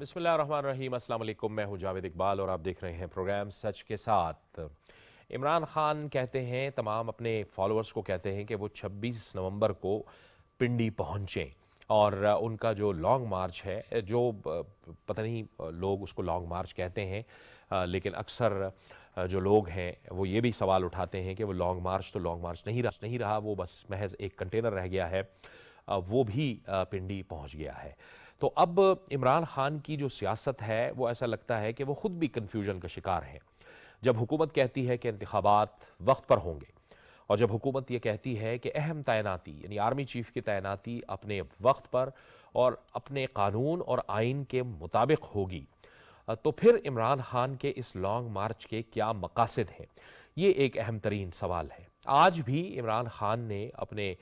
بسم اللہ الرحمن الرحیم۔ السلام علیکم، میں ہوں جاوید اقبال اور آپ دیکھ رہے ہیں پروگرام سچ کے ساتھ۔ عمران خان کہتے ہیں، تمام اپنے فالوورز کو کہتے ہیں کہ وہ 26 نومبر کو پنڈی پہنچیں، اور ان کا جو لانگ مارچ ہے، جو پتہ نہیں لوگ اس کو لانگ مارچ کہتے ہیں، لیکن اکثر جو لوگ ہیں وہ یہ بھی سوال اٹھاتے ہیں کہ وہ لانگ مارچ تو لانگ مارچ نہیں رہا، وہ بس محض ایک کنٹینر رہ گیا ہے، وہ بھی پنڈی پہنچ گیا ہے۔ تو اب عمران خان کی جو سیاست ہے وہ ایسا لگتا ہے کہ وہ خود بھی کنفیوژن کا شکار ہے۔ جب حکومت کہتی ہے کہ انتخابات وقت پر ہوں گے، اور جب حکومت یہ کہتی ہے کہ اہم تعیناتی یعنی آرمی چیف کی تعیناتی اپنے وقت پر اور اپنے قانون اور آئین کے مطابق ہوگی، تو پھر عمران خان کے اس لانگ مارچ کے کیا مقاصد ہیں؟ یہ ایک اہم ترین سوال ہے۔ آج بھی عمران خان نے اپنے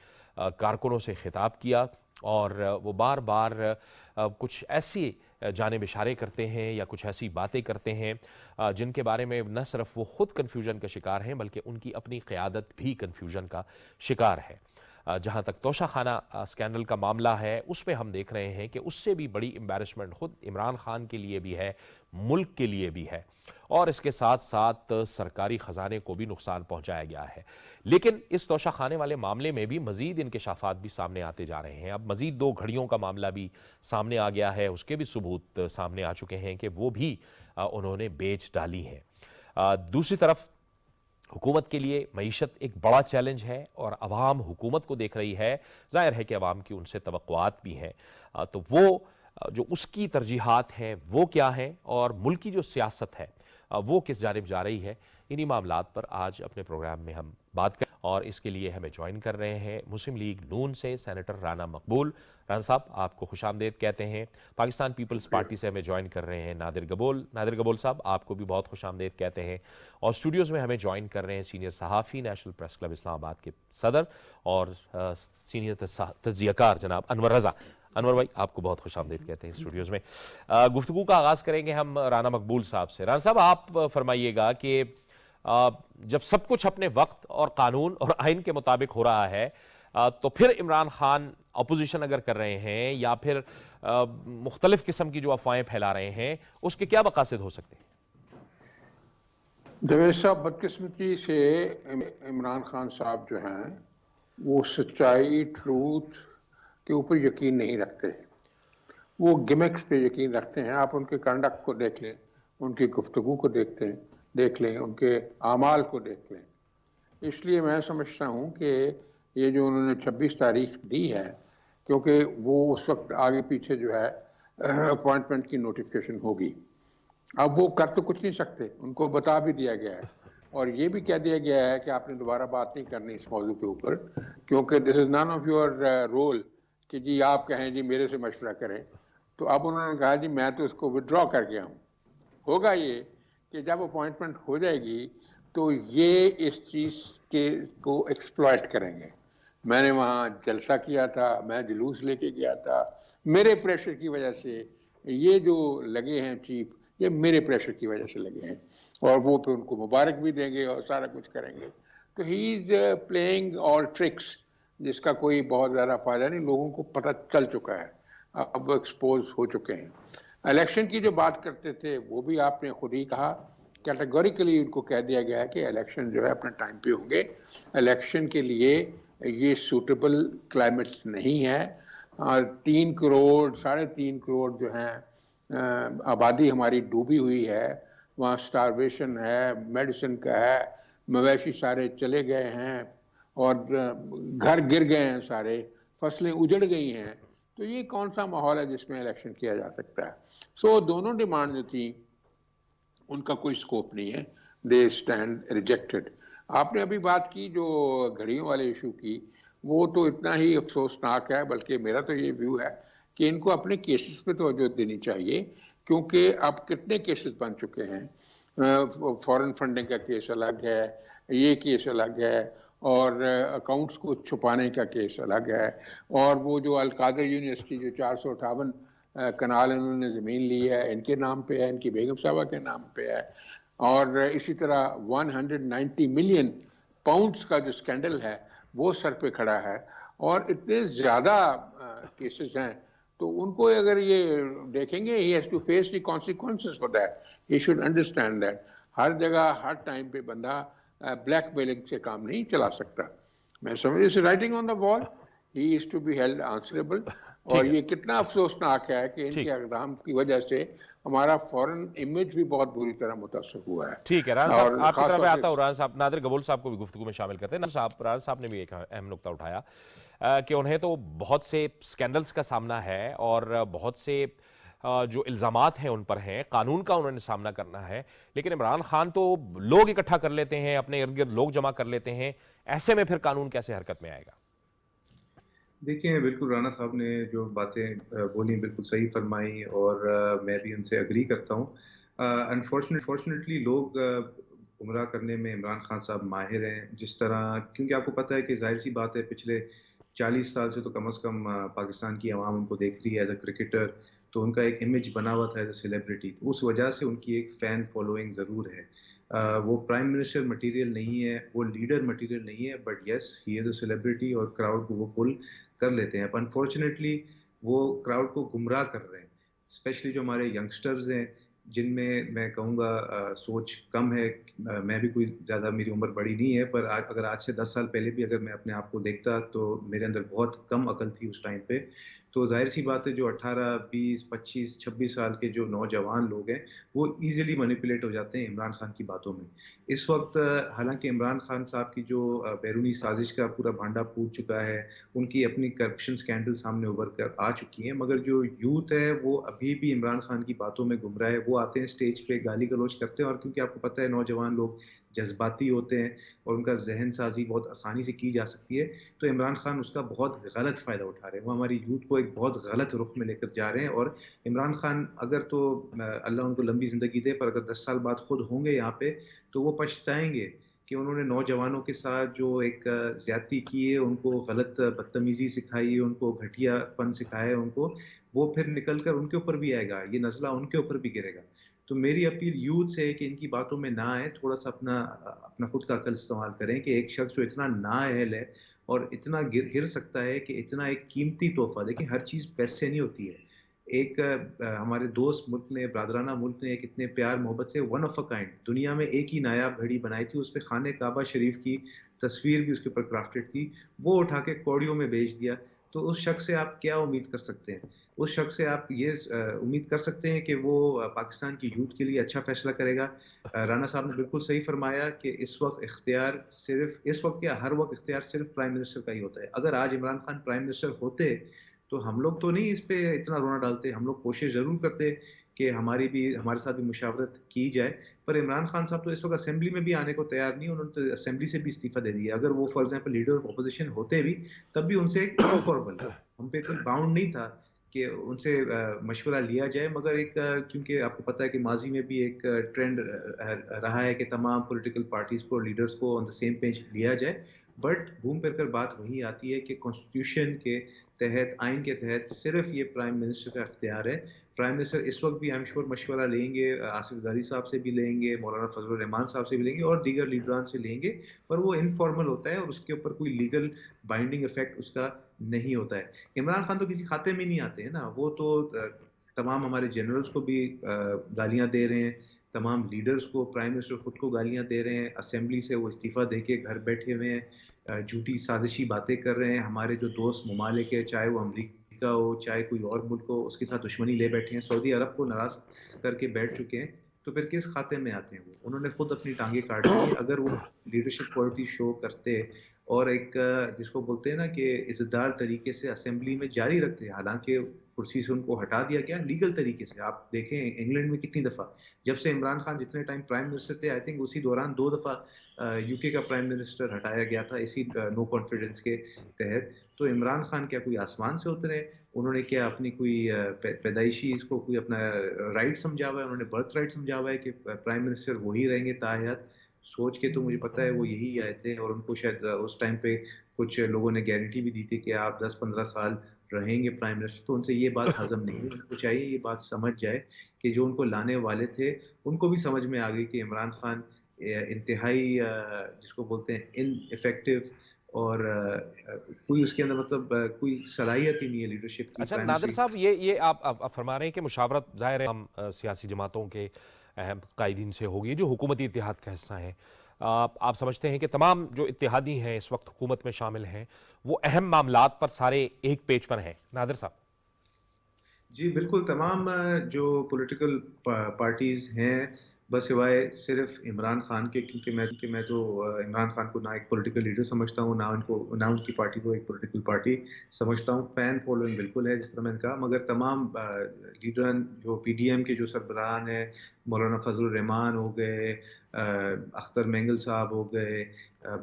کارکنوں سے خطاب کیا، اور وہ بار بار کچھ ایسی جانب اشارے کرتے ہیں یا کچھ ایسی باتیں کرتے ہیں جن کے بارے میں نہ صرف وہ خود کنفیوژن کا شکار ہیں بلکہ ان کی اپنی قیادت بھی کنفیوژن کا شکار ہے۔ جہاں تک توشہ خانہ اسکینڈل کا معاملہ ہے، اس پہ ہم دیکھ رہے ہیں کہ اس سے بھی بڑی امبیرسمنٹ خود عمران خان کے لیے بھی ہے، ملک کے لیے بھی ہے، اور اس کے ساتھ ساتھ سرکاری خزانے کو بھی نقصان پہنچایا گیا ہے۔ لیکن اس توشہ خانے والے معاملے میں بھی مزید انکشافات بھی سامنے آتے جا رہے ہیں۔ اب مزید 2 گھڑیوں کا معاملہ بھی سامنے آ گیا ہے، اس کے بھی ثبوت سامنے آ چکے ہیں کہ وہ بھی انہوں نے بیچ ڈالی ہیں۔ دوسری طرف حکومت کے لیے معیشت ایک بڑا چیلنج ہے، اور عوام حکومت کو دیکھ رہی ہے، ظاہر ہے کہ عوام کی ان سے توقعات بھی ہیں، تو وہ جو اس کی ترجیحات ہیں وہ کیا ہیں، اور ملک کی جو سیاست ہے وہ کس جانب جا رہی ہے، انہی معاملات پر آج اپنے پروگرام میں ہم بات کریں۔ اور اس کے لیے ہمیں جوائن کر رہے ہیں مسلم لیگ نون سے سینیٹر رانا مقبول۔ رانا صاحب، آپ کو خوش آمدید کہتے ہیں۔ پاکستان پیپلز پارٹی سے ہمیں جوائن کر رہے ہیں نادر گبول۔ نادر گبول صاحب، آپ کو بھی بہت خوش آمدید کہتے ہیں۔ اور اسٹوڈیوز میں ہمیں جوائن کر رہے ہیں سینئر صحافی، نیشنل پریس کلب اسلام آباد کے صدر اور سینئر تجزیہ کار جناب انور رضا۔ انور بھائی، آپ کو بہت خوش آمدید کہتے ہیں اسٹوڈیوز میں۔ گفتگو کا آغاز کریں گے ہم رانا مقبول صاحب سے۔ رانا صاحب، آپ فرمائیے گا کہ جب سب کچھ اپنے وقت اور قانون اور آئین کے مطابق ہو رہا ہے، تو پھر عمران خان اپوزیشن اگر کر رہے ہیں یا پھر مختلف قسم کی جو افواہیں پھیلا رہے ہیں، اس کے کیا مقاصد ہو سکتے ہیں؟ جاوید صاحب، بدقسمتی سے عمران خان صاحب جو ہیں وہ سچائی، ٹروتھ کے اوپر یقین نہیں رکھتے، وہ گیمکس پہ یقین رکھتے ہیں۔ آپ ان کے کنڈکٹ کو دیکھ لیں، ان کی گفتگو کو دیکھ لیں، ان کے اعمال کو دیکھ لیں۔ اس لیے میں سمجھتا ہوں کہ یہ جو انہوں نے 26 تاریخ دی ہے، کیونکہ وہ اس وقت آگے پیچھے جو ہے اپوائنٹمنٹ کی نوٹیفکیشن ہوگی، اب وہ کر تو کچھ نہیں سکتے، ان کو بتا بھی دیا گیا ہے، اور یہ بھی کہہ دیا گیا ہے کہ آپ نے دوبارہ بات نہیں کرنی اس موضوع کے اوپر، کیونکہ دس از نان آف یور رول کہ جی آپ کہیں جی میرے سے مشورہ کریں۔ تو اب انہوں نے کہا جی میں تو اس کو وڈرا کر گیا ہوں۔ ہوگا یہ کہ جب اپوائنٹمنٹ ہو جائے گی تو یہ اس چیز کو ایکسپلائٹ کریں گے۔ میں نے وہاں جلسہ کیا تھا، میں جلوس لے کے گیا تھا، میرے پریشر کی وجہ سے یہ جو لگے ہیں چیف، یہ میرے پریشر کی وجہ سے لگے ہیں، اور وہ پھر ان کو مبارک بھی دیں گے اور سارا کچھ کریں گے۔ تو ہی از پلینگ آل ٹرکس، جس کا کوئی بہت زیادہ فائدہ نہیں، لوگوں کو پتہ چل چکا ہے، اب وہ ایکسپوز ہو چکے ہیں۔ الیکشن کی جو بات کرتے تھے وہ بھی آپ نے خود ہی کہا، کیٹیگوریکلی ان کو کہہ دیا گیا ہے کہ الیکشن جو ہے اپنے ٹائم پہ ہوں گے، الیکشن کے لیے یہ سوٹیبل کلائمیٹ نہیں ہے۔ 3 کروڑ 3.5 کروڑ جو ہیں آبادی ہماری ڈوبی ہوئی ہے، وہاں سٹارویشن ہے، میڈیسن کا ہے، مویشی سارے چلے گئے ہیں، اور گھر گر گئے ہیں، سارے فصلیں اجڑ گئی ہیں، تو یہ کون سا ماحول ہے جس میں الیکشن کیا جا سکتا ہے؟ سو دونوں ڈیمانڈ جو تھیں ان کا کوئی سکوپ نہیں ہے، دے اسٹینڈ ریجیکٹڈ۔ آپ نے ابھی بات کی جو گھڑیوں والے ایشو کی، وہ تو اتنا ہی افسوسناک ہے، بلکہ میرا تو یہ ویو ہے کہ ان کو اپنے کیسز پہ توجہ دینی چاہیے، کیونکہ اب کتنے کیسز بن چکے ہیں۔ فورن فنڈنگ کا کیس الگ ہے، یہ کیس الگ ہے، اور اکاؤنٹس کو چھپانے کا کیس الگ ہے، اور وہ جو القادر یونیورسٹی جو 458 کنال انہوں نے زمین لی ہے، ان کے نام پہ ہے، ان کی بیگم صاحبہ کے نام پہ ہے، اور اسی طرح 190 ملین پاؤنڈز کا جو سکینڈل ہے وہ سر پہ کھڑا ہے، اور اتنے زیادہ کیسز ہیں تو ان کو اگر یہ دیکھیں گے, he has to face the consequences for that. He should understand that ہر جگہ ہر ٹائم پہ بندہ بلیک میلنگ سے کام نہیں چلا سکتا. میں سمجھ اس رائٹنگ آن دا وال, ہی از ٹو بی ہیلڈ آنسریبل. اور ٹھیک ہے یہ کتنا افسوسناک ہے کہ ان ٹھیک کے اقدام کی وجہ سے ہمارا فورن امیج بھی بہت بری طرح متاثر ہوا ہے. ٹھیک ہے. رانا صاحب اور آپ کی خاص طرف طور میں سے آتا ہوں. رانا صاحب, نادر قبول صاحب کو بھی گفتگو میں شامل کرتے ہیں. رانا صاحب نے بھی ایک اہم نقطہ اٹھایا کہ انہیں تو بہت سے سکینڈلز کا سامنا ہے اور بہت سے جو الزامات ہیں ان پر ہیں, قانون کا انہوں نے سامنا کرنا ہے, لیکن عمران خان تو لوگ اکٹھا کر لیتے ہیں, اپنے ارد گرد لوگ جمع کر لیتے ہیں, ایسے میں پھر قانون کیسے حرکت میں آئے گا؟ دیکھیں, بالکل رانا صاحب نے جو باتیں بولی بالکل صحیح فرمائی اور میں بھی ان سے اگری کرتا ہوں. انفارچونیٹلی لوگ گمراہ کرنے میں عمران خان صاحب ماہر ہیں, جس طرح, کیونکہ آپ کو پتہ ہے کہ ظاہر سی بات ہے پچھلے 40 سال سے تو کم از کم پاکستان کی عوام ان کو دیکھ رہی ہے ایز اے کرکٹر, تو ان کا ایک امیج بنا ہوا تھا ایز اے سیلیبریٹی, تو اس وجہ سے ان کی ایک فین فالوئنگ ضرور ہے. وہ پرائم منسٹر مٹیریل نہیں ہے, وہ لیڈر مٹیریل نہیں ہے, but yes he is a celebrity اور کراؤڈ کو وہ پل کر لیتے ہیں. انفارچونیٹلی وہ کراؤڈ کو گمراہ کر رہے ہیں, اسپیشلی جو ہمارے ینگسٹرز ہیں جن میں کہوں گا سوچ کم ہے. میں بھی کوئی زیادہ, میری عمر بڑی نہیں ہے, پر اگر آج سے 10 سال پہلے بھی اگر میں اپنے آپ کو دیکھتا تو میرے اندر بہت کم عقل تھی اس ٹائم پہ. تو ظاہر سی بات ہے جو 18, 20, 25, 26 سال کے جو نوجوان لوگ ہیں وہ ایزیلی مینیپولیٹ ہو جاتے ہیں عمران خان کی باتوں میں. اس وقت حالانکہ عمران خان صاحب کی جو بیرونی سازش کا پورا بھانڈا پھوٹ چکا ہے, ان کی اپنی کرپشن سکینڈل سامنے ابھر کر آ چکی ہیں, مگر جو یوتھ ہے وہ ابھی بھی عمران خان کی باتوں میں گم رہا ہے. وہ آتے ہیں اسٹیج پہ گالی گلوچ کرتے ہیں, اور کیونکہ آپ کو پتہ ہے نوجوان لوگ جذباتی ہوتے ہیں اور ان کا ذہن سازی بہت آسانی سے کی جا سکتی ہے, تو عمران خان اس کا بہت غلط فائدہ اٹھا رہے ہیں. وہ ہماری یوتھ کو ایک بہت غلط رخ میں لے کر جا رہے ہیں. اور عمران خان اگر تو اللہ ان کو لمبی زندگی دے, پر اگر 10 سال بعد خود ہوں گے یہاں پہ تو وہ پچھتائیں گے کہ انہوں نے نوجوانوں کے ساتھ جو ایک زیادتی کی ہے, ان کو غلط بدتمیزی سکھائی ہے, ان کو گھٹیا پن سکھایا ہے ان کو, وہ پھر نکل کر ان کے اوپر بھی آئے گا, یہ نزلہ ان کے اوپر بھی گرے گا. تو میری اپیل یوتھ سے ہے کہ ان کی باتوں میں نہ آئے, تھوڑا سا اپنا خود کا عقل استعمال کریں کہ ایک شخص جو اتنا نااہل ہے اور اتنا گر سکتا ہے کہ اتنا ایک قیمتی تحفہ, دیکھیں ہر چیز پیسے سے نہیں ہوتی ہے. ایک ہمارے دوست ملک نے, برادرانہ ملک نے ایک اتنے پیار محبت سے ون آف اے کائنڈ دنیا میں ایک ہی نایاب گھڑی بنائی تھی, اس پہ خانہ کعبہ شریف کی تصویر بھی اس کے اوپر کرافٹڈ تھی, وہ اٹھا کے کوڑیوں میں بیچ دیا. تو اس شخص سے آپ کیا امید کر سکتے ہیں؟ اس شخص سے آپ یہ امید کر سکتے ہیں کہ وہ پاکستان کی یوتھ کے لیے اچھا فیصلہ کرے گا؟ رانا صاحب نے بالکل صحیح فرمایا کہ اس وقت اختیار صرف, اس وقت کیا ہر وقت اختیار صرف پرائم منسٹر کا ہی ہوتا ہے. اگر آج عمران خان پرائم منسٹر ہوتے تو ہم لوگ تو نہیں اس پہ اتنا رونا ڈالتے, ہم لوگ کوشش ضرور کرتے کہ ہمارے ساتھ بھی مشاورت کی جائے. پر عمران خان صاحب تو اس وقت اسمبلی میں بھی آنے کو تیار نہیں, انہوں نے تو اسمبلی سے بھی استعفیٰ دے دیا. اگر وہ for example leader of opposition ہوتے بھی تب بھی ان سے ایک انفارمل, ہم پہ کوئی باؤنڈ نہیں تھا کہ ان سے مشورہ لیا جائے. مگر ایک کیونکہ آپ کو پتہ ہے کہ ماضی میں بھی ایک ٹرینڈ رہا ہے کہ تمام پولیٹیکل پارٹیز کو, لیڈرز کو آن دا سیم پیج لیا جائے, بٹ گھوم پھر کر بات وہی آتی ہے کہ کانسٹیٹیوشن کے تحت, آئین کے تحت صرف یہ پرائم منسٹر کا اختیار ہے. پرائم منسٹر اس وقت بھی ایم شور مشورہ لیں گے, آصف زاری صاحب سے بھی لیں گے, مولانا فضل الرحمان صاحب سے بھی لیں گے اور دیگر لیڈران سے لیں گے, پر وہ انفارمل ہوتا ہے اور اس کے اوپر کوئی لیگل بائنڈنگ افیکٹ اس کا نہیں ہوتا ہے. عمران خان تو کسی کھاتے میں نہیں آتے ہیں نا, وہ تو تمام ہمارے جنرلز کو بھی گالیاں دے رہے ہیں, تمام لیڈرز کو, پرائم منسٹر خود کو گالیاں دے رہے ہیں, اسمبلی سے وہ استعفیٰ دے کے گھر بیٹھے ہوئے ہیں, جھوٹی سازشی باتیں کر رہے ہیں. ہمارے جو دوست ممالک ہے, چاہے وہ امریکہ ہو چاہے کوئی اور ملک ہو, اس کے ساتھ دشمنی لے بیٹھے ہیں. سعودی عرب کو ناراض کر کے بیٹھ چکے ہیں, تو پھر کس کھاتے میں آتے ہیں وہ؟ انہوں نے خود اپنی ٹانگیں کاٹ لی. اگر وہ لیڈرشپ کوالٹی شو کرتے اور ایک جس کو بولتے ہیں نا کہ عزتدار طریقے سے اسمبلی میں جاری رکھتے, حالانکہ کرسی سے ان کو ہٹا دیا گیا لیگل طریقے سے. آپ دیکھیں انگلینڈ میں کتنی دفعہ, جب سے عمران خان جتنے ٹائم پرائم منسٹر تھے, آئی تھنک اسی دوران 2 دفعہ یو کے کا پرائم منسٹر ہٹایا گیا تھا اسی نو کانفیڈنس کے تحت. تو عمران خان کیا کوئی آسمان سے اترے؟ انہوں نے کیا اپنی کوئی پیدائشی اس کو کوئی اپنا رائٹ سمجھا ہوا ہے, انہوں نے برتھ رائٹ سمجھا ہوا ہے کہ پرائم منسٹر وہی رہیں گے تاحیات؟ سوچ کے تو مجھے پتا ہے وہ یہی آئے تھے, اور ان کو شاید اس ٹائم پہ کچھ لوگوں نے گارنٹی بھی دی تھی کہ آپ 10-15 سال رہیں گے پرائم منسٹر. تو ان سے یہ بات ہضم نہیں ہوئی. ان کو چاہیے یہ بات سمجھ جائے کہ جو ان کو لانے والے تھے ان کو بھی سمجھ میں آ گئی کہ عمران خان انتہائی جس کو بولتے ہیں ان افیکٹو، اور کوئی اس کے اندر مطلب کوئی صلاحیت ہی نہیں ہے لیڈرشپ کی. اچھا پرائم نادر منسٹر صاحب، یہ آپ فرما رہے ہیں کہ مشاورت ظاہر ہے ہم سیاسی جماعتوں کے اہم قائدین سے ہوگی جو حکومتی اتحاد کا حصہ ہیں. آپ سمجھتے ہیں کہ تمام جو اتحادی ہیں اس وقت حکومت میں شامل ہیں وہ اہم معاملات پر سارے ایک پیج پر ہیں؟ نادر صاحب جی بالکل، تمام جو پولیٹیکل پارٹیز ہیں، بس سوائے صرف عمران خان کے، کیونکہ میں تو عمران خان کو نہ ایک پولیٹیکل لیڈر سمجھتا ہوں، نہ ان کی پارٹی کو ایک پولیٹیکل پارٹی سمجھتا ہوں. فین فالوئنگ بالکل ہے جس طرح میں نے کہا، مگر تمام لیڈران جو پی ڈی ایم کے جو سربراہان ہیں، مولانا فضل الرحمان ہو گئے، اختر مینگل صاحب ہو گئے،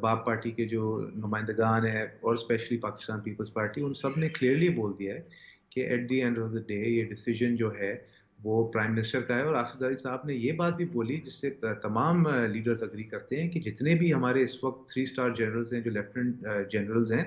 باپ پارٹی کے جو نمائندگان ہیں، اور اسپیشلی پاکستان پیپلز پارٹی، ان سب نے کلیئرلی بول دیا ہے کہ at the end of the day یہ ڈیسیجن جو ہے وہ پرائم منسٹر کا ہے. اور آصف زرداری صاحب نے یہ بات بھی بولی جس سے تمام لیڈرز اگری کرتے ہیں کہ جتنے بھی ہمارے اس وقت 3 اسٹار جنرلز ہیں، جو لیفٹنٹ جنرلز ہیں،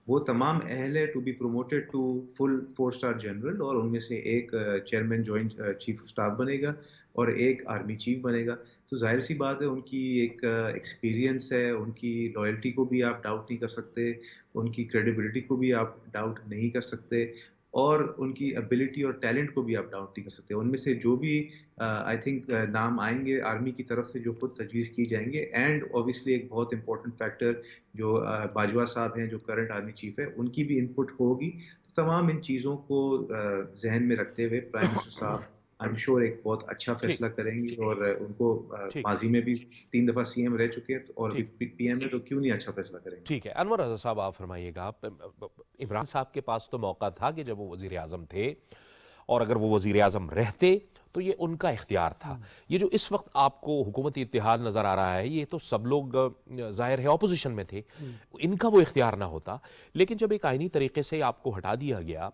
وہ تمام اہل ہے to be promoted to full 4 star general, اور ان میں سے ایک chairman joint chief of staff بنے گا اور ایک آرمی چیف بنے گا. تو ظاہر سی بات ہے ان کی ایک ایکسپیرینس ہے، ان کی لائلٹی کو بھی آپ ڈاؤٹ نہیں کر سکتے، ان کی کریڈیبلٹی کو بھی آپ ڈاؤٹ نہیں کر سکتے، اور ان کی ابیلٹی اور ٹیلنٹ کو بھی آپ ڈاؤٹ نہیں کر سکتے. ان میں سے جو بھی آئی تھنک نام آئیں گے آرمی کی طرف سے جو خود تجویز کی جائیں گے، اینڈ اوبیسلی ایک بہت امپورٹنٹ فیکٹر جو باجوہ صاحب ہیں جو کرنٹ آرمی چیف ہے، ان کی بھی ان پٹ ہوگی. تمام ان چیزوں کو ذہن میں رکھتے ہوئے پرائم منسٹر صاحب I'm sure ایک بہت اچھا ٹھیک فیصلہ کریں گے، اور ان کو ٹھیک ماضی میں بھی 3 دفعہ سی ایم رہ چکے ہیں اور ٹھیک ابھی پی ایم ہے، تو کیوں نہیں اچھا فیصلہ کریں گے. ٹھیک ہے. انور رضا صاحب آپ فرمائیے گا. عمران صاحب کے پاس تو موقع تھا کہ جب وہ وزیر اعظم تھے، اور اگر وہ وزیر اعظم رہتے تو یہ ان کا اختیار تھا. یہ جو اس وقت آپ کو حکومتی اتحاد نظر آ رہا ہے، یہ تو سب لوگ ظاہر ہے اپوزیشن میں تھے، ان کا وہ اختیار نہ ہوتا. لیکن جب ایک آئینی طریقے سے آپ کو ہٹا دیا گیا،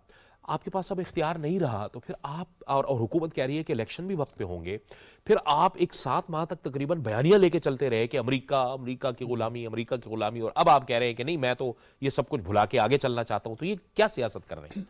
آپ کے پاس اب اختیار نہیں رہا، تو پھر آپ اور حکومت کہہ رہی ہے کہ الیکشن بھی وقت پہ ہوں گے، پھر آپ ایک 7 ماہ تک تقریباً بیانیہ لے کے چلتے رہے کہ امریکہ کی غلامی، امریکہ کی غلامی، اور اب آپ کہہ رہے ہیں کہ نہیں، میں تو یہ سب کچھ بھلا کے آگے چلنا چاہتا ہوں. تو یہ کیا سیاست کر رہے ہیں؟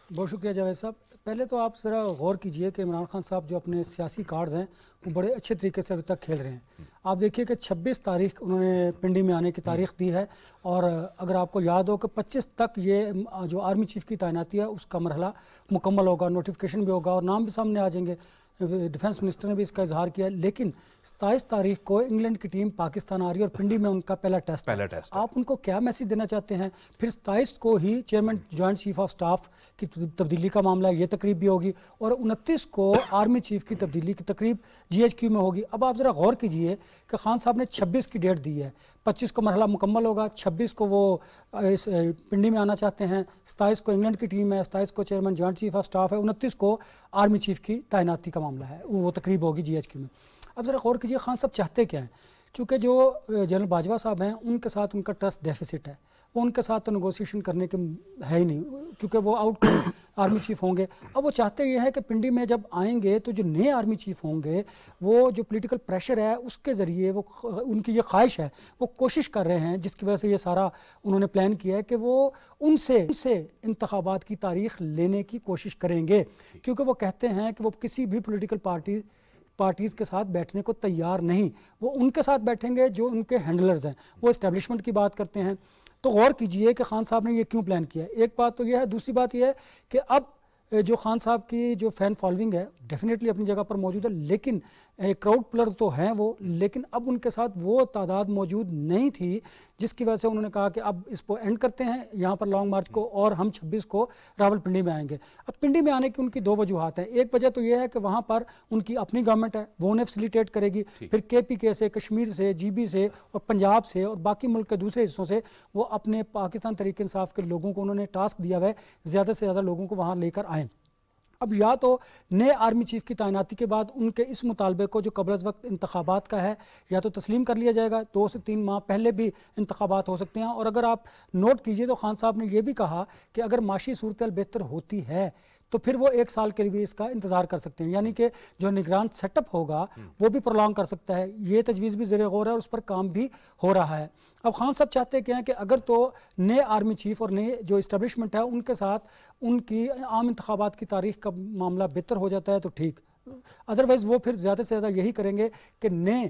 بہت شکریہ جاوید صاحب. پہلے تو آپ ذرا غور کیجئے کہ عمران خان صاحب جو اپنے سیاسی کارڈز ہیں وہ بڑے اچھے طریقے سے ابھی تک کھیل رہے ہیں. آپ دیکھیے کہ 26 تاریخ انہوں نے پنڈی میں آنے کی تاریخ دی ہے، اور اگر آپ کو یاد ہو کہ 25 تک یہ جو آرمی چیف کی تعیناتی ہے اس کا مرحلہ مکمل ہوگا، نوٹیفیکیشن بھی ہوگا اور نام بھی سامنے آ جائیں گے. ڈیفنس منسٹر نے بھی اس کا اظہار کیا ہے. لیکن 27 تاریخ کو انگلینڈ کی ٹیم پاکستان آ رہی ہے اور پنڈی میں ان کا پہلا ٹیسٹ ہے. آپ ان کو کیا میسیج دینا چاہتے ہیں؟ پھر 27 کو ہی chairman joint chief of staff کی تبدیلی کا معاملہ ہے، یہ تقریب بھی ہوگی، اور 29 کو آرمی چیف کی تبدیلی کی تقریب جی ایچ کیو میں ہوگی. اب آپ ذرا غور کیجئے کہ خان صاحب نے 26 کی ڈیٹ دی ہے، 25 کو مرحلہ مکمل ہوگا، 26 کو وہ پنڈی میں آنا چاہتے ہیں، 27 کو انگلینڈ کی ٹیم ہے، 27 کو chairman joint chief of staff ہے، 29 کو آرمی چیف کی تعیناتی کا معاملہ ہے، وہ تقریب ہوگی جی ایچ کیو میں. اب ذرا غور کیجئے خان صاحب چاہتے کیا ہیں؟ چونکہ جو جنرل باجوہ صاحب ہیں ان کے ساتھ ان کا ٹرسٹ ڈیفیسٹ ہے، وہ ان کے ساتھ تو نیگوسیشن کرنے کے ہے ہی نہیں، کیونکہ وہ آؤٹ آرمی چیف ہوں گے. اب وہ چاہتے یہ ہے کہ پنڈی میں جب آئیں گے تو جو نئے آرمی چیف ہوں گے وہ جو پولیٹیکل پریشر ہے اس کے ذریعے، وہ ان کی یہ خواہش ہے، وہ کوشش کر رہے ہیں جس کی وجہ سے یہ سارا انہوں نے پلان کیا ہے کہ وہ ان سے انتخابات کی تاریخ لینے کی کوشش کریں گے. کیونکہ وہ کہتے ہیں کہ وہ کسی بھی پولیٹیکل پارٹیز کے ساتھ بیٹھنے کو تیار نہیں، وہ ان کے ساتھ بیٹھیں گے جو ان کے ہینڈلرز ہیں. وہ اسٹیبلشمنٹ کی بات کرتے ہیں. تو غور کیجئے کہ خان صاحب نے یہ کیوں پلان کیا ہے. ایک بات تو یہ ہے، دوسری بات یہ ہے کہ اب جو خان صاحب کی جو فین فالوئنگ ہے ڈیفینیٹلی اپنی جگہ پر موجود ہے، لیکن کراؤڈ پلر تو ہیں وہ، لیکن اب ان کے ساتھ وہ تعداد موجود نہیں تھی، جس کی وجہ سے انہوں نے کہا کہ اب اس کو اینڈ کرتے ہیں یہاں پر لانگ مارچ کو، اور ہم 26 کو راول پنڈی میں آئیں گے. اب پنڈی میں آنے کی ان کی 2 وجوہات ہیں. ایک وجہ تو یہ ہے کہ وہاں پر ان کی اپنی گورنمنٹ ہے، وہ انہیں فیسیلیٹیٹ کرے گی. پھر کے پی کے سے، کشمیر سے، جی بی سے اور پنجاب سے اور باقی ملک کے دوسرے حصوں سے وہ اپنے پاکستان تحریک انصاف کے لوگوں کو انہوں نے ٹاسک دیا ہوا ہے زیادہ سے زیادہ لوگوں کو وہاں لے کر آئیں. اب یا تو نئے آرمی چیف کی تعیناتی کے بعد ان کے اس مطالبے کو جو قبل از وقت انتخابات کا ہے یا تو تسلیم کر لیا جائے گا، 2 سے 3 ماہ پہلے بھی انتخابات ہو سکتے ہیں. اور اگر آپ نوٹ کیجئے تو خان صاحب نے یہ بھی کہا کہ اگر معاشی صورتحال بہتر ہوتی ہے تو پھر وہ 1 سال کے لیے اس کا انتظار کر سکتے ہیں، یعنی کہ جو نگران سیٹ اپ ہوگا وہ بھی پرولونگ کر سکتا ہے. یہ تجویز بھی زیر غور ہے اور اس پر کام بھی ہو رہا ہے. اب خان صاحب چاہتے کیا ہیں کہ اگر تو نئے آرمی چیف اور نئے جو اسٹیبلشمنٹ ہے ان کے ساتھ ان کی عام انتخابات کی تاریخ کا معاملہ بہتر ہو جاتا ہے تو ٹھیک، ادروائز وہ پھر زیادہ سے زیادہ یہی کریں گے کہ نئے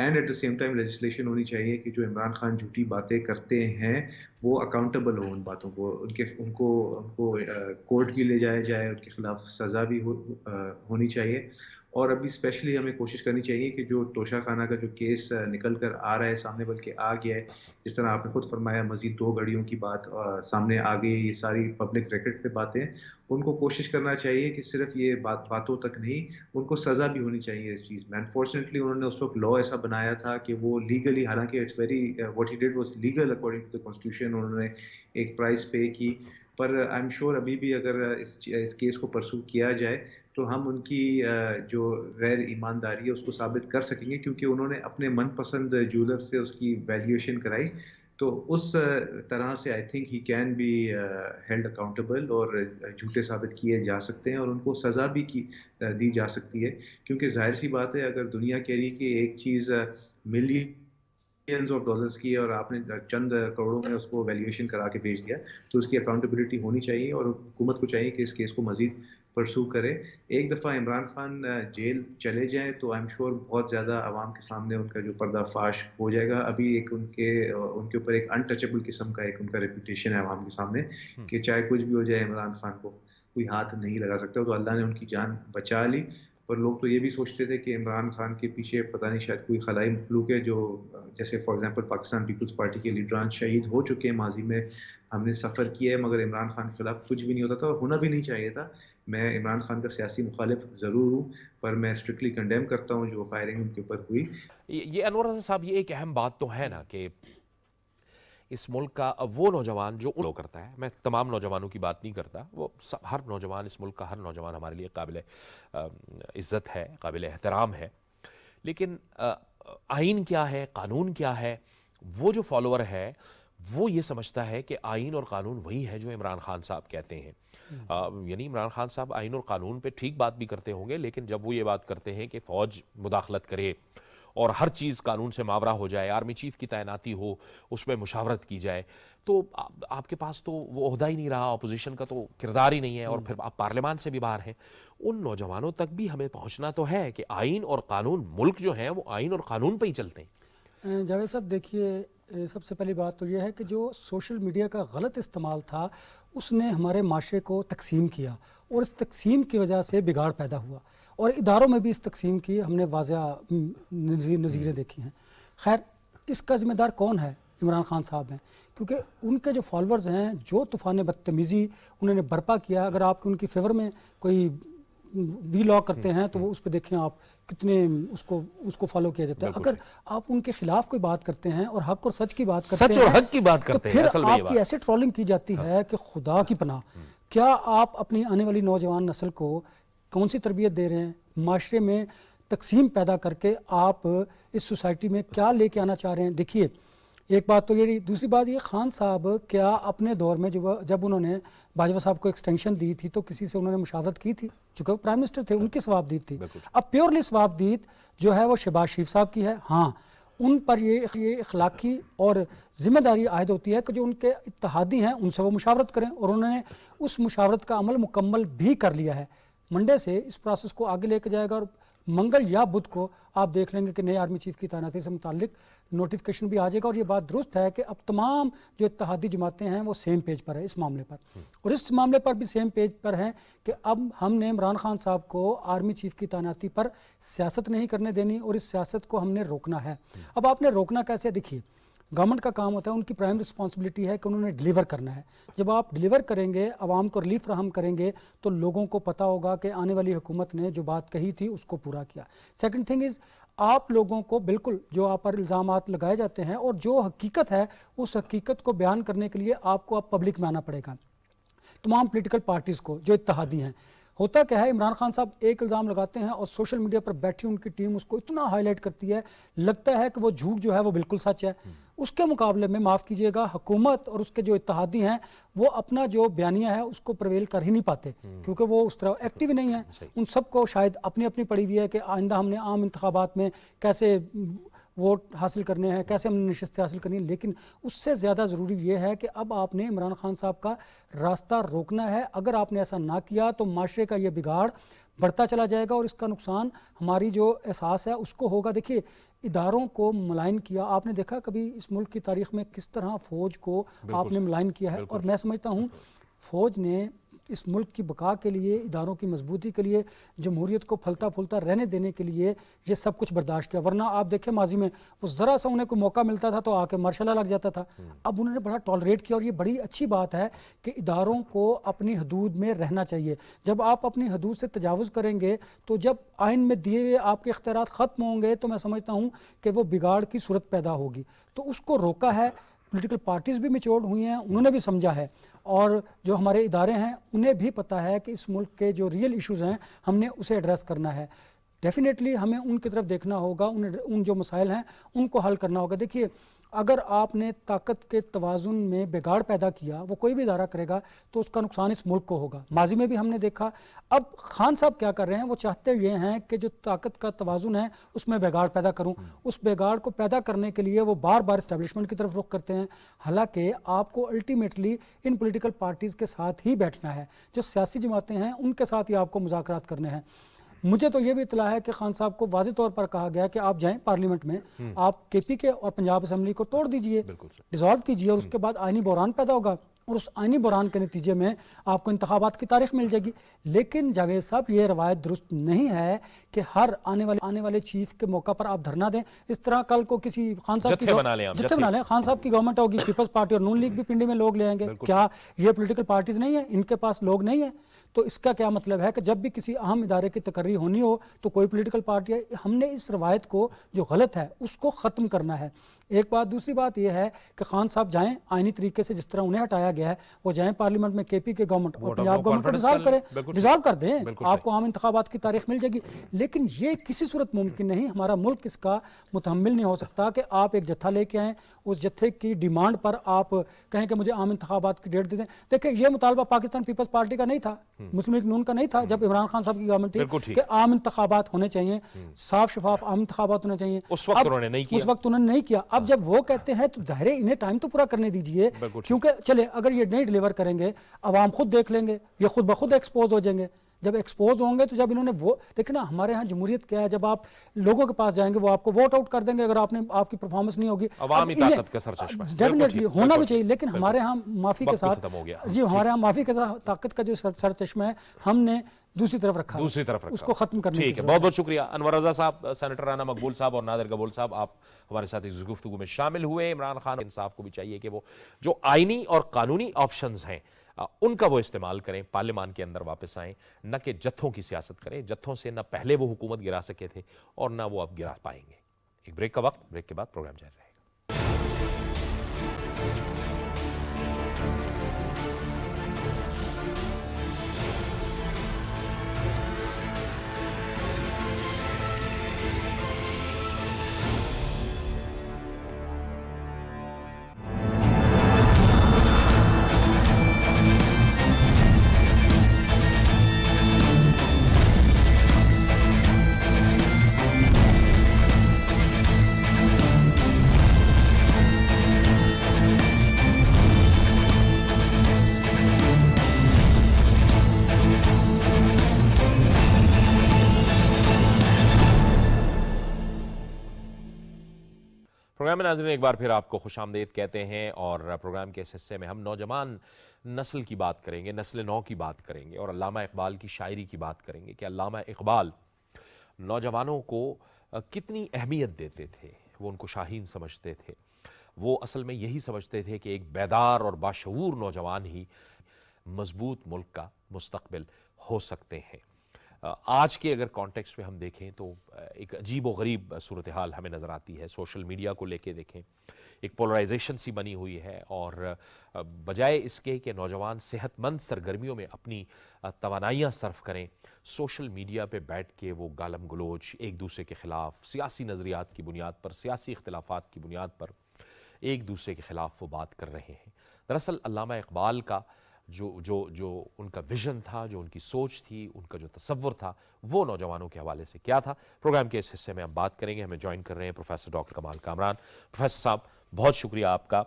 and at the same time legislation ہونی چاہیے کہ جو عمران خان جھوٹی باتیں کرتے ہیں وہ اکاؤنٹیبل ہو ان باتوں کو، ان کو کورٹ کی لے جایا جائے، ان کے خلاف سزا بھی ہونی چاہیے. اور ابھی اسپیشلی ہمیں کوشش کرنی چاہیے کہ جو توشہ خانہ کا جو کیس نکل کر آ رہا ہے سامنے، بلکہ آ گیا ہے، جس طرح آپ نے خود فرمایا مزید 2 گھڑیوں کی بات سامنے آ گئی، یہ ساری پبلک ریکارڈ پہ باتیں، ان کو کوشش کرنا چاہیے کہ صرف یہ باتوں تک نہیں، ان کو سزا بھی ہونی چاہیے اس چیز میں. انفارچونیٹلی انہوں نے اس وقت لا ایسا بنایا تھا کہ وہ لیگلی، حالانکہ it's very what he did was legal according to the constitution, انہوں نے ایک پرائز پے کی. پر آئی ایم شیور ابھی بھی اگر اس کیس کو پرسو کیا جائے تو ہم ان کی جو غیر ایمانداری ہے اس کو ثابت کر سکیں گے، کیونکہ انہوں نے اپنے من پسند جولر سے اس کی ویلیویشن کرائی. تو اس طرح سے I think he can be held accountable, اور جھوٹے ثابت کیے جا سکتے ہیں اور ان کو سزا بھی دی جا سکتی ہے. کیونکہ ظاہر سی بات ہے اگر دنیا کہہ رہی کہ ایک چیز ملینز آف ڈالرز کی ہے اور آپ نے چند کروڑوں میں اس کو ویلیویشن کرا کے بھیج دیا، تو اس کی اکاؤنٹیبلٹی ہونی چاہیے اور حکومت کو چاہیے کہ اس کیس کو مزید پرسو کرے. ایک دفعہ عمران خان جیل چلے جائیں تو آئی ایم شیور بہت زیادہ عوام کے سامنے ان کا جو پردہ فاش ہو جائے گا. ابھی ایک ان کے اوپر ایک انٹچبل قسم کا ایک ان کا ریپوٹیشن ہے عوام کے سامنے کہ چاہے کچھ بھی ہو جائے عمران خان کو کوئی ہاتھ نہیں لگا سکتا. تو اللہ نے ان کی جان بچا لی. پر لوگ تو یہ بھی سوچتے تھے کہ عمران خان کے پیچھے پتہ نہیں شاید کوئی خلائی مخلوق ہے، جو جیسے فار ایگزامپل پاکستان پیپلز پارٹی کے لیڈران شہید ہو چکے ہیں ماضی میں، ہم نے سفر کیا ہے، مگر عمران خان کے خلاف کچھ بھی نہیں ہوتا تھا اور ہونا بھی نہیں چاہیے تھا. میں عمران خان کا سیاسی مخالف ضرور ہوں، پر میں اسٹرکٹلی کنڈیم کرتا ہوں جو فائرنگ ان کے اوپر ہوئی. یہ انور حسن صاحب، یہ ایک اہم بات تو ہے نا کہ اس ملک کا وہ نوجوان جو لو کرتا ہے، میں تمام نوجوانوں کی بات نہیں کرتا، وہ ہر نوجوان، اس ملک کا ہر نوجوان ہمارے لیے قابل عزت ہے، قابل احترام ہے. لیکن آئین کیا ہے، قانون کیا ہے، وہ جو فالوور ہے وہ یہ سمجھتا ہے کہ آئین اور قانون وہی ہے جو عمران خان صاحب کہتے ہیں. یعنی عمران خان صاحب آئین اور قانون پہ ٹھیک بات بھی کرتے ہوں گے، لیکن جب وہ یہ بات کرتے ہیں کہ فوج مداخلت کرے اور ہر چیز قانون سے ماورا ہو جائے، آرمی چیف کی تعیناتی ہو، اس میں مشاورت کی جائے، تو آپ کے پاس تو وہ عہدہ ہی نہیں رہا، اپوزیشن کا تو کردار ہی نہیں ہے، اور پھر آپ پارلیمان سے بھی باہر ہیں. ان نوجوانوں تک بھی ہمیں پہنچنا تو ہے کہ آئین اور قانون، ملک جو ہیں وہ آئین اور قانون پہ ہی چلتے ہیں. جاوید صاحب دیکھیے، سب سے پہلی بات تو یہ ہے کہ جو سوشل میڈیا کا غلط استعمال تھا اس نے ہمارے معاشرے کو تقسیم کیا، اور اس تقسیم کی وجہ سے بگاڑ پیدا ہوا، اور اداروں میں بھی اس تقسیم کی ہم نے واضح نظیریں دیکھی ہیں. خیر، اس کا ذمہ دار کون ہے؟ عمران خان صاحب ہیں، کیونکہ ان کے جو فالورز ہیں جو طوفان بدتمیزی انہوں نے برپا کیا. اگر آپ ان کی فیور میں کوئی وی لاگ کرتے ہیں تو وہ اس پہ دیکھیں آپ کتنے اس کو فالو کیا جاتا ہے. اگر آپ ان کے خلاف کوئی بات کرتے ہیں اور حق اور سچ کی بات کرتے ہیں، سچ اور حق کی بات کرتے ہیں، پھر آپ کی ایسے ٹرولنگ کی جاتی ہے کہ خدا کی پناہ. کیا آپ اپنی آنے والی نوجوان نسل کو کون سی تربیت دے رہے ہیں؟ معاشرے میں تقسیم پیدا کر کے آپ اس سوسائٹی میں کیا لے کے آنا چاہ رہے ہیں؟ دیکھیے، ایک بات تو یہ، دوسری بات یہ، خان صاحب کیا اپنے دور میں جب انہوں نے باجوہ صاحب کو ایکسٹینشن دی تھی تو کسی سے انہوں نے مشاورت کی تھی؟ چونکہ وہ پرائم منسٹر تھے، ان کی ثوابدید تھی. اب پیورلی ثوابدید جو ہے وہ شہباز شریف صاحب کی ہے. ہاں، ان پر یہ اخلاقی اور ذمہ داری عائد ہوتی ہے کہ جو ان کے اتحادی ہیں ان سے وہ مشاورت کریں، اور انہوں نے اس مشاورت کا عمل مکمل بھی کر لیا ہے. منڈے سے اس پروسیس کو آگے لے کے جائے گا، اور منگل یا بدھ کو آپ دیکھ لیں گے کہ نئے آرمی چیف کی تعیناتی سے متعلق نوٹیفیکیشن بھی آ جائے گا. اور یہ بات درست ہے کہ اب تمام جو اتحادی جماعتیں ہیں وہ سیم پیج پر ہے اس معاملے پر، اور اس معاملے پر بھی سیم پیج پر ہیں کہ اب ہم نے عمران خان صاحب کو آرمی چیف کی تعیناتی پر سیاست نہیں کرنے دینی، اور اس سیاست کو ہم نے روکنا ہے. اب آپ نے روکنا کیسے؟ دیکھیے، گورنمنٹ کا کام ہوتا ہے، ان کی پرائم رسپانسبلٹی ہے کہ انہوں نے ڈیلیور کرنا ہے. جب آپ ڈیلیور کریں گے، عوام کو ریلیف فراہم کریں گے، تو لوگوں کو پتہ ہوگا کہ آنے والی حکومت نے جو بات کہی تھی اس کو پورا کیا. سیکنڈ تھنگ از، آپ لوگوں کو بالکل جو آپ پر الزامات لگائے جاتے ہیں اور جو حقیقت ہے اس حقیقت کو بیان کرنے کے لیے آپ کو اب پبلک میں آنا پڑے گا. تمام پولیٹیکل پارٹیز کو جو اتحادی ہیں، ہوتا کیا ہے، عمران خان صاحب ایک الزام لگاتے ہیں اور سوشل میڈیا پر بیٹھی ان کی ٹیم اس کو اتنا ہائی لائٹ کرتی ہے، لگتا ہے کہ وہ جھوٹ جو ہے وہ بالکل سچ ہے. اس کے مقابلے میں معاف کیجیے گا، حکومت اور اس کے جو اتحادی ہیں وہ اپنا جو بیانیہ ہے اس کو پرویل کر ہی نہیں پاتے، کیونکہ وہ اس طرح ایکٹیو نہیں ہیں. ان سب کو شاید اپنی اپنی پڑی ہوئی ہے کہ آئندہ ہم نے عام انتخابات میں کیسے ووٹ حاصل کرنے ہیں، کیسے ہم نے نشستیں حاصل کرنی ہیں. لیکن اس سے زیادہ ضروری یہ ہے کہ اب آپ نے عمران خان صاحب کا راستہ روکنا ہے. اگر آپ نے ایسا نہ کیا تو معاشرے کا یہ بگاڑ بڑھتا چلا جائے گا اور اس کا نقصان ہماری جو احساس ہے اس کو ہوگا. دیکھیے اداروں کو ملائن کیا، آپ نے دیکھا کبھی اس ملک کی تاریخ میں کس طرح فوج کو آپ نے ملائن کیا ہے، اور میں سمجھتا ہوں فوج نے اس ملک کی بقا کے لیے، اداروں کی مضبوطی کے لیے، جمہوریت کو پھلتا پھولتا رہنے دینے کے لیے یہ سب کچھ برداشت کیا. ورنہ آپ دیکھیں ماضی میں وہ ذرا سا انہیں کوئی موقع ملتا تھا تو آ کے مارشلہ لگ جاتا تھا. اب انہوں نے بڑا ٹالریٹ کیا، اور یہ بڑی اچھی بات ہے کہ اداروں کو اپنی حدود میں رہنا چاہیے. جب آپ اپنی حدود سے تجاوز کریں گے تو جب آئین میں دیے ہوئے آپ کے اختیارات ختم ہوں گے تو میں سمجھتا ہوں کہ وہ بگاڑ کی صورت پیدا ہوگی. تو اس کو روکا ہے. پولیٹیکل پارٹیز بھی میچورڈ ہوئی ہیں، انہوں نے بھی سمجھا ہے، اور جو ہمارے ادارے ہیں انہیں بھی پتہ ہے کہ اس ملک کے جو ریئل ایشوز ہیں ہم نے اسے ایڈریس کرنا ہے. ڈیفینیٹلی ہمیں ان کی طرف دیکھنا ہوگا، ان جو مسائل ہیں ان کو حل کرنا ہوگا. دیکھیے اگر آپ نے طاقت کے توازن میں بگاڑ پیدا کیا، وہ کوئی بھی ادارہ کرے گا تو اس کا نقصان اس ملک کو ہوگا. ماضی میں بھی ہم نے دیکھا. اب خان صاحب کیا کر رہے ہیں، وہ چاہتے یہ ہیں کہ جو طاقت کا توازن ہے اس میں بگاڑ پیدا کروں. اس بگاڑ کو پیدا کرنے کے لیے وہ بار بار اسٹیبلشمنٹ کی طرف رخ کرتے ہیں. حالانکہ آپ کو الٹیمیٹلی ان پولیٹیکل پارٹیز کے ساتھ ہی بیٹھنا ہے، جو سیاسی جماعتیں ہیں ان کے ساتھ ہی آپ کو مذاکرات کرنے ہیں. مجھے تو یہ بھی اطلاع ہے کہ خان صاحب کو واضح طور پر کہا گیا کہ آپ جائیں پارلیمنٹ میں، آپ کے پی کے اور پنجاب اسمبلی کو توڑ دیجئے، ڈیزالو کیجئے، اور اس کے بعد آئینی بحران پیدا ہوگا، اور اس آئینی بحران کے نتیجے میں آپ کو انتخابات کی تاریخ مل جائے گی. لیکن جاوید صاحب یہ روایت درست نہیں ہے کہ ہر آنے والے چیف کے موقع پر آپ دھرنا دیں. اس طرح کل کو کسی خان صاحب جتھے بنا لیں، خان صاحب کی گورنمنٹ ہوگی، پیپلز پارٹی اور نون لیگ بھی پنڈی میں لوگ لے آئیں گے. کیا یہ پولیٹیکل پارٹیز نہیں ہیں، ان کے پاس لوگ نہیں ہیں؟ تو اس کا کیا مطلب ہے کہ جب بھی کسی اہم ادارے کی تقرری ہونی ہو تو کوئی پولیٹیکل پارٹی ہے. ہم نے اس روایت کو جو غلط ہے اس کو ختم کرنا ہے. ایک بات. دوسری بات یہ ہے کہ خان صاحب جائیں آئینی طریقے سے، جس طرح انہیں ہٹایا گیا ہے وہ جائیں پارلیمنٹ میں، کے پی کے گورنمنٹ اور پنجاب گورنمنٹ کو ڈیزالو کر دیں، آپ کو عام انتخابات کی تاریخ مل جائے گی. لیکن یہ کسی صورت ممکن نہیں. ہمارا ملک اس کا متحمل نہیں ہو سکتا کہ آپ ایک جتھا لے کے آئیں، اس جتھے کی ڈیمانڈ پر آپ کہیں کہ مجھے عام انتخابات کی ڈیٹ دے دیں. دیکھیں یہ مطالبہ پاکستان پیپلز پارٹی کا نہیں تھا، مسلم لیگ نون کا نہیں تھا جب عمران خان صاحب کی گورنمنٹ تھی کہ عام انتخابات ہونے چاہیے، صاف شفاف عام انتخابات ہونے چاہیے. اس وقت انہوں نے نہیں کیا. اب جب وہ کہتے ہیں تو ظاہر ہے انہیں ٹائم تو پورا کرنے دیجئے، کیونکہ چلے اگر یہ نہیں ڈیلیور کریں گے عوام خود دیکھ لیں گے، یہ خود بخود ایکسپوز ہو جائیں گے. جب ایکسپوز ہوں گے تو جب انہوں نے وہ دیکھیں نا، ہمارے ہاں جمہوریت کیا ہے، جب آپ لوگوں کے پاس جائیں گے وہ آپ کو ووٹ آؤٹ کر دیں گے اگر آپ کی پرفارمنس نہیں ہوگی. عوامی طاقت کا سرچشمہ ڈیفینیٹلی ہونا بھی چاہیے، لیکن ہمارے ہاں معافی کے ساتھ ہمارے ہاں معافی کے ساتھ طاقت کا جو سرچشمہ ہے ہم نے دوسری طرف رکھا، اس کو ختم کرنے. ٹھیک ہے، بہت بہت شکریہ انور رضا صاحب، سینیٹر رانا مقبول صاحب اور نادر قبول صاحب، آپ ہمارے ساتھ اس گفتگو میں شامل ہوئے. عمران خان انصاف کو بھی چاہیے کہ وہ جو آئینی اور قانونی آپشنز ہیں ان کا وہ استعمال کریں، پارلیمان کے اندر واپس آئیں، نہ کہ جتھوں کی سیاست کریں. جتھوں سے نہ پہلے وہ حکومت گرا سکے تھے اور نہ وہ اب گرا پائیں گے. ایک بریک کا وقت، بریک کے بعد پروگرام جاری رہے گا. پروگرام میں ناظرین ایک بار پھر آپ کو خوش آمدید کہتے ہیں، اور پروگرام کے اس حصے میں ہم نوجوان نسل کی بات کریں گے، نسل نو کی بات کریں گے، اور علامہ اقبال کی شاعری کی بات کریں گے کہ علامہ اقبال نوجوانوں کو کتنی اہمیت دیتے تھے. وہ ان کو شاہین سمجھتے تھے. وہ اصل میں یہی سمجھتے تھے کہ ایک بیدار اور باشعور نوجوان ہی مضبوط ملک کا مستقبل ہو سکتے ہیں. آج کے اگر کانٹیکسٹ میں ہم دیکھیں تو ایک عجیب و غریب صورتحال ہمیں نظر آتی ہے. سوشل میڈیا کو لے کے دیکھیں، ایک پولرائزیشن سی بنی ہوئی ہے، اور بجائے اس کے کہ نوجوان صحت مند سرگرمیوں میں اپنی توانائیاں صرف کریں، سوشل میڈیا پہ بیٹھ کے وہ گالم گلوچ ایک دوسرے کے خلاف، سیاسی نظریات کی بنیاد پر، سیاسی اختلافات کی بنیاد پر ایک دوسرے کے خلاف وہ بات کر رہے ہیں. دراصل علامہ اقبال کا جو ان کا ویژن تھا، جو ان کی سوچ تھی، ان کا جو تصور تھا، وہ نوجوانوں کے حوالے سے کیا تھا. پروگرام کے اس حصے میں ہم بات کریں گے. ہمیں جوائن کر رہے ہیں پروفیسر ڈاکٹر کمال کامران. پروفیسر صاحب بہت شکریہ آپ کا،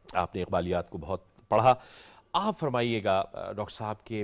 آپ نے اقبالیات کو بہت پڑھا. آپ فرمائیے گا ڈاکٹر صاحب کے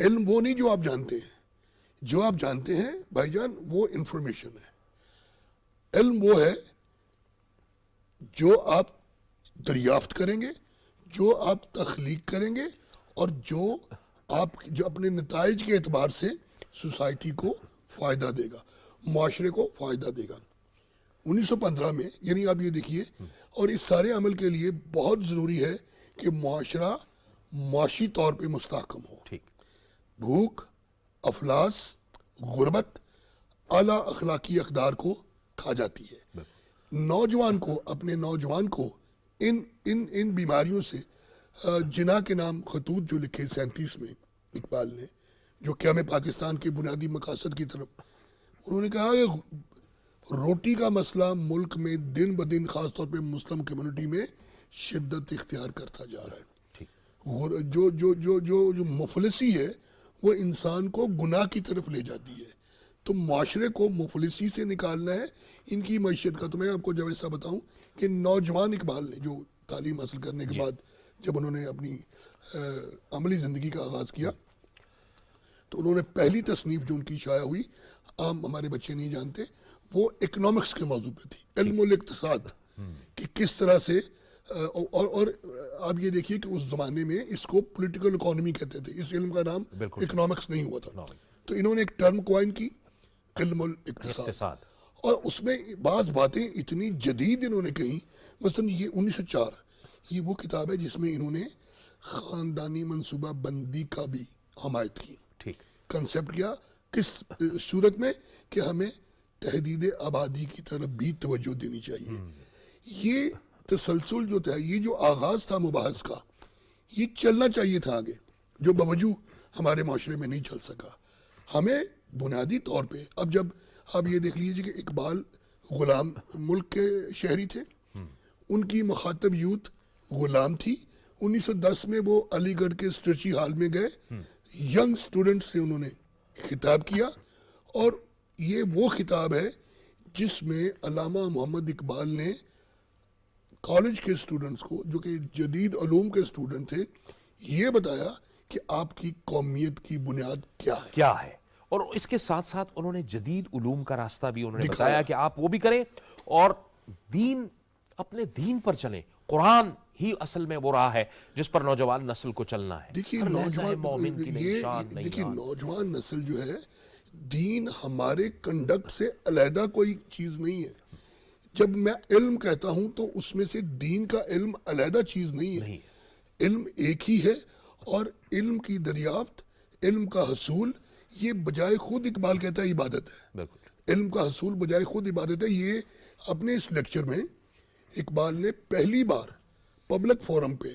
علم وہ نہیں جو آپ جانتے ہیں. جو آپ جانتے ہیں بھائی جان وہ انفارمیشن ہے. علم وہ ہے جو آپ دریافت کریں گے, جو آپ تخلیق کریں گے, اور جو اپنے نتائج کے اعتبار سے سوسائٹی کو فائدہ دے گا, معاشرے کو فائدہ دے گا. 1915 میں یعنی آپ یہ دیکھیے, اور اس سارے عمل کے لیے بہت ضروری ہے کہ معاشرہ معاشی طور پہ مستحکم ہو. ٹھیک. بھوک, افلاس, غربت اعلیٰ اخلاقی اقدار کو کھا جاتی ہے. اپنے نوجوان کو ان بیماریوں سے, جنا کے نام خطوط جو لکھے 37 میں اقبال نے, جو کہ ہمیں پاکستان کے بنیادی مقاصد کی طرف, انہوں نے کہا کہ روٹی کا مسئلہ ملک میں دن بدن خاص طور پہ مسلم کمیونٹی میں شدت اختیار کرتا جا رہا ہے. جو مفلسی ہے وہ انسان کو گناہ کی طرف لے جاتی ہے. تو معاشرے کو مفلسی سے نکالنا ہے, ان کی معیشت کا. تو میں آپ کو جب ایسا بتاؤں کہ نوجوان اقبال نے جو تعلیم حاصل کرنے کے بعد جب انہوں نے اپنی عملی زندگی کا آغاز کیا, تو انہوں نے پہلی تصنیف جو ان کی شائع ہوئی, عام ہمارے بچے نہیں جانتے, وہ اکنامکس کے موضوع پہ تھی, علم الاقتصاد, کہ کس طرح سے. اور آپ یہ دیکھیے کہ اس زمانے میں اس کو پولیٹیکل اکانومی کہتے تھے, اس علم کا نام اکنامکس نہیں ہوا تھا. تو انہوں نے ایک ٹرم کوائن کی, علم الاقتصاد, اور اس میں بعض باتیں اتنی جدید انہوں نے کہیں. مثلا یہ 1904 یہ وہ کتاب ہے جس میں انہوں نے خاندانی منصوبہ بندی کا بھی حمایت کی. ٹھیک. کنسپٹ کیا کس صورت میں کہ ہمیں تحدید آبادی کی طرف بھی توجہ دینی چاہیے. یہ تسلسل جو تھا, یہ جو آغاز تھا مباحث کا, یہ چلنا چاہیے تھا آگے, جو باوجود ہمارے معاشرے میں نہیں چل سکا. ہمیں بنیادی طور پہ, اب جب آپ یہ دیکھ لیجیے کہ اقبال غلام ملک کے شہری تھے, ان کی مخاطب یوتھ غلام تھی. 1910 میں وہ علی گڑھ کے اسٹریچی ہال میں گئے, ینگ سٹوڈنٹ سے انہوں نے خطاب کیا, اور یہ وہ خطاب ہے جس میں علامہ محمد اقبال نے کالج کے اسٹوڈنٹس کو, جو کہ جدید علوم کے اسٹوڈنٹ تھے, یہ بتایا کہ آپ کی قومیت کی بنیاد کیا ہے. اور اس کے ساتھ ساتھ انہوں نے جدید علوم کا راستہ بھی انہوں نے بتایا کہ آپ وہ بھی کریں, اور دین, اپنے دین پر چلیں. قرآن ہی اصل میں وہ راہ ہے جس پر نوجوان نسل کو چلنا ہے. دیکھیے نوجوان نسل جو ہے, دین ہمارے کنڈکٹ سے علیحدہ کوئی چیز نہیں ہے. جب میں علم کہتا ہوں تو اس میں سے دین کا علم علیحدہ چیز نہیں ہے. علم ایک ہی ہے, اور علم کی دریافت, علم کا حصول, یہ بجائے خود اقبال کہتا ہے عبادت ہے. علم کا حصول بجائے خود عبادت ہے. یہ اپنے اس لیکچر میں اقبال نے پہلی بار پبلک فورم پہ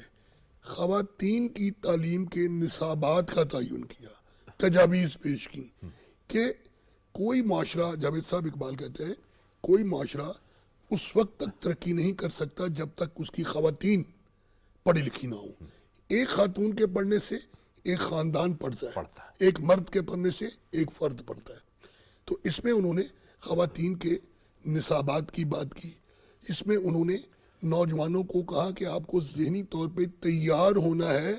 خواتین کی تعلیم کے نصابات کا تعین کیا, تجاویز پیش کی کہ کوئی معاشرہ, جاوید صاحب اقبال کہتے ہیں, کوئی معاشرہ اس وقت تک ترقی نہیں کر سکتا جب تک اس کی خواتین پڑھی لکھی نہ ہوں. ایک خاتون کے پڑھنے سے ایک خاندان پڑھتا ہے, ایک مرد کے پڑھنے سے ایک فرد پڑھتا ہے. تو اس میں انہوں نے خواتین کے نصابات کی بات کی. اس میں انہوں نے نوجوانوں کو کہا کہ آپ کو ذہنی طور پہ تیار ہونا ہے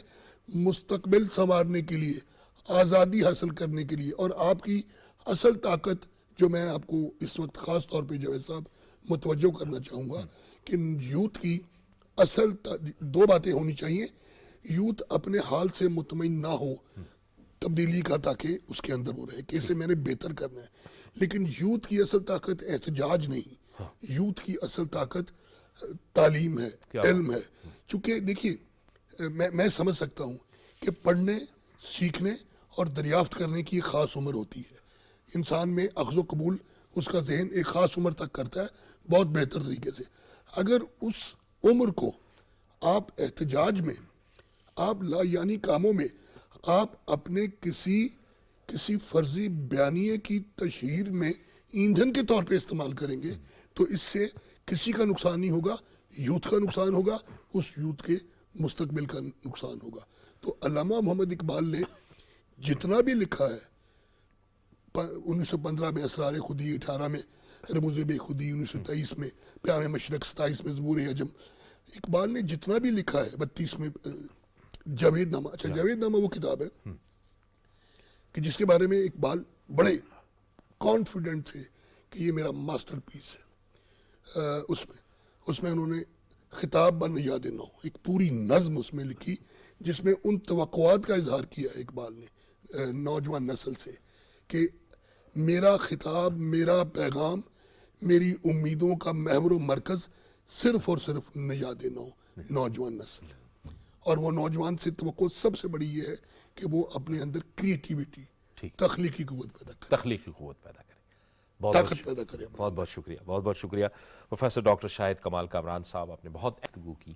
مستقبل سنوارنے کے لیے, آزادی حاصل کرنے کے لیے. اور آپ کی اصل طاقت, جو میں آپ کو اس وقت خاص طور پہ جاوید صاحب متوجہ کرنا چاہوں گا, کہ یوتھ کی اصل دو باتیں ہونی چاہیے. یوتھ اپنے حال سے مطمئن نہ ہو تبدیلی کا, تاکہ اس کے اندر وہ رہے کہ اسے میں نے بہتر کرنا ہے. لیکن یوتھ کی اصل طاقت احتجاج نہیں, یوتھ کی اصل طاقت تعلیم ہے, علم ہے. چونکہ دیکھیے میں سمجھ سکتا ہوں کہ پڑھنے, سیکھنے اور دریافت کرنے کی ایک خاص عمر ہوتی ہے. انسان میں اخذ و قبول اس کا ذہن ایک خاص عمر تک کرتا ہے بہت بہتر طریقے سے. اگر اس عمر کو آپ احتجاج میں, آپ لا یعنی کاموں میں, آپ اپنے کسی فرضی بیانیے کی تشہیر میں ایندھن کے طور پہ استعمال کریں گے, تو اس سے کسی کا نقصان نہیں ہوگا, یوتھ کا نقصان ہوگا, اس یوتھ کے مستقبل کا نقصان ہوگا. تو علامہ محمد اقبال نے جتنا بھی لکھا ہے, 1915 میں اسرار خودی, 18 میں رموز بے خودی, 1923 میں پیام مشرق, 27 میں زبور عجم, اقبال نے جتنا بھی لکھا ہے, 32 میں جاوید نامہ. اچھا, جاوید نامہ وہ کتاب ہے کہ جس کے بارے میں اقبال بڑے کانفیڈنٹ تھے کہ یہ میرا ماسٹر پیس ہے. اس میں انہوں نے خطاب بن یاد نو ایک پوری نظم اس میں لکھی جس میں ان توقعات کا اظہار کیا ہے اقبال نے نوجوان نسل سے کہ میرا خطاب، میرا پیغام، میری امیدوں کا محور و مرکز صرف اور صرف نژاد نو، نوجوان نسل. اور وہ نوجوان سے توقع سب سے بڑی یہ ہے کہ وہ اپنے اندر کریٹیویٹی، تخلیقی قوت پیدا کرے، تخلیقی قوت پیدا کرے. طاقت پیدا کرے. بہت بہت شکریہ، بہت بہت شکریہ پروفیسر ڈاکٹر شاہد کمال کامران صاحب. آپ نے بہت گفتگو کی.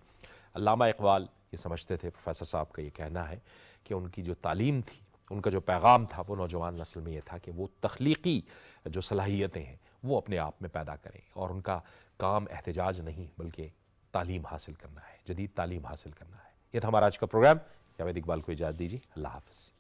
علامہ اقبال یہ سمجھتے تھے، پروفیسر صاحب کا یہ کہنا ہے کہ ان کی جو تعلیم تھی، ان کا جو پیغام تھا وہ نوجوان نسل میں یہ تھا کہ وہ تخلیقی جو صلاحیتیں ہیں وہ اپنے آپ میں پیدا کریں، اور ان کا کام احتجاج نہیں بلکہ تعلیم حاصل کرنا ہے، جدید تعلیم حاصل کرنا ہے. یہ تھا ہمارا آج کا پروگرام. جاوید اقبال کو اجازت دیجیے. اللہ حافظ.